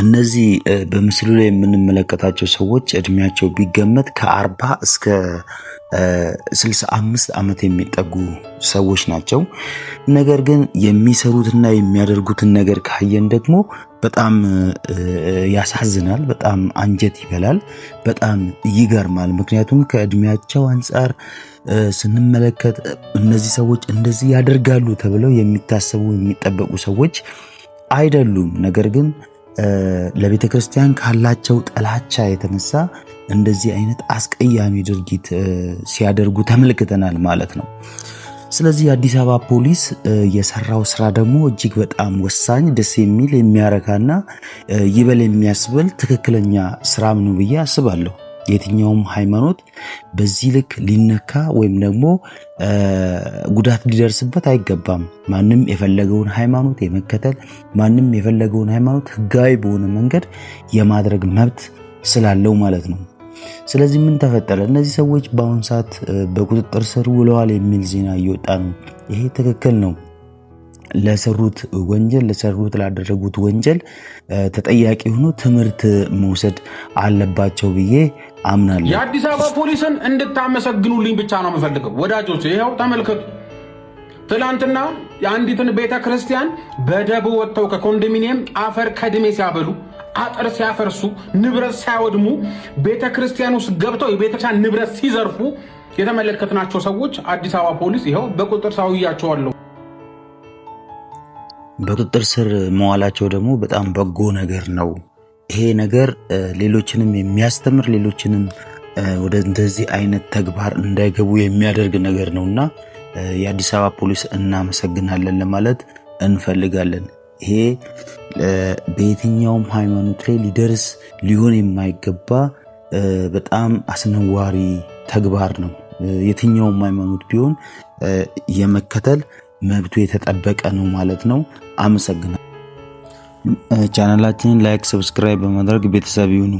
እነዚህ በምስሉ ላይ የምንመለከታቸው ሰዎች እድሜያቸው ቢገመት ከ40 እስከ 65 ዓመት የሚጠጉ ሰዎች ናቸው። ነገር ግን የሚሰሩትና የሚያደርጉትን ነገር ካየን ደግሞ በጣም ያሳዝናል፣ በጣም አንጀት ይበላል፣ በጣም ይገርማል። ምክንያቱም ከእድሜያቸው አንጻር ስንመለከት እነዚህ ሰዎች እንደዚህ ያደርጋሉ ተብለው የሚታሰቡ የሚጠበቁ ሰዎች አይደሉም። ነገር ግን ለቤተ ክርስቲያን ካላቸው ጥላቻ የተነሳ እንደዚህ አይነት አስቀያሚ ድርጊት ሲያደርጉ ተመልክተናል ማለት ነው። ስለዚህ የአዲስ አበባ ፖሊስ የሰራው ስራ ደግሞ እጅግ በጣም ወሳኝ፣ ደስ የሚል፣ የሚያረካና ይበል የሚያስብል ትክክለኛ ስራም ነው ብዬ አስባለሁ። የትኛውም ሃይማኖት በዚህ ልክ ሊነካ ወይም ደግሞ ጉዳት ሊደርስበት አይገባም። ማንም የፈለገውን ሃይማኖት የመከተል ማንም የፈለገውን ሃይማኖት ህጋዊ በሆነ መንገድ የማድረግ መብት ስላለው ማለት ነው። ስለዚህ ምን ተፈጠረ? እነዚህ ሰዎች በአሁኑ ሰዓት በቁጥጥር ስር ውለዋል የሚል ዜና እየወጣ ነው። ይሄ ትክክል ነው። ለሰሩት ወንጀል ላደረጉት ወንጀል ተጠያቂ ሆኖ ትምህርት መውሰድ አለባቸው ብዬ አምናለሁ። የአዲስ አበባ ፖሊስን እንድታመሰግኑልኝ ብቻ ነው የምፈልገው ወዳጆች። ይኸው ተመልከቱ። ትላንትና የአንዲትን ቤተ ክርስቲያን በደቦ ወጥተው ከኮንዶሚኒየም አፈር ከድሜ ሲያበሉ፣ አጥር ሲያፈርሱ፣ ንብረት ሲያወድሙ፣ ቤተ ክርስቲያን ውስጥ ገብተው የቤተክርስቲያን ንብረት ሲዘርፉ የተመለከትናቸው ሰዎች አዲስ አበባ ፖሊስ ይኸው በቁጥጥር ስር አውሏቸዋል። በቁጥጥር ስር መዋላቸው ደግሞ በጣም በጎ ነገር ነው። ይሄ ነገር ሌሎችንም የሚያስተምር ሌሎችንም ወደ እንደዚህ አይነት ተግባር እንዳይገቡ የሚያደርግ ነገር ነውና የአዲስ አበባ ፖሊስ እናመሰግናለን ለማለት እንፈልጋለን። ይሄ በየትኛውም ሃይማኖት ላይ ሊደርስ ሊሆን የማይገባ በጣም አስነዋሪ ተግባር ነው። የትኛውም ሃይማኖት ቢሆን የመከተል መብቱ የተጠበቀ ነው ማለት ነው። አመሰግናለሁ። ቻናላችንን ላይክ፣ ሰብስክራይብ በማድረግ ቤተሰብ ይሁኑ።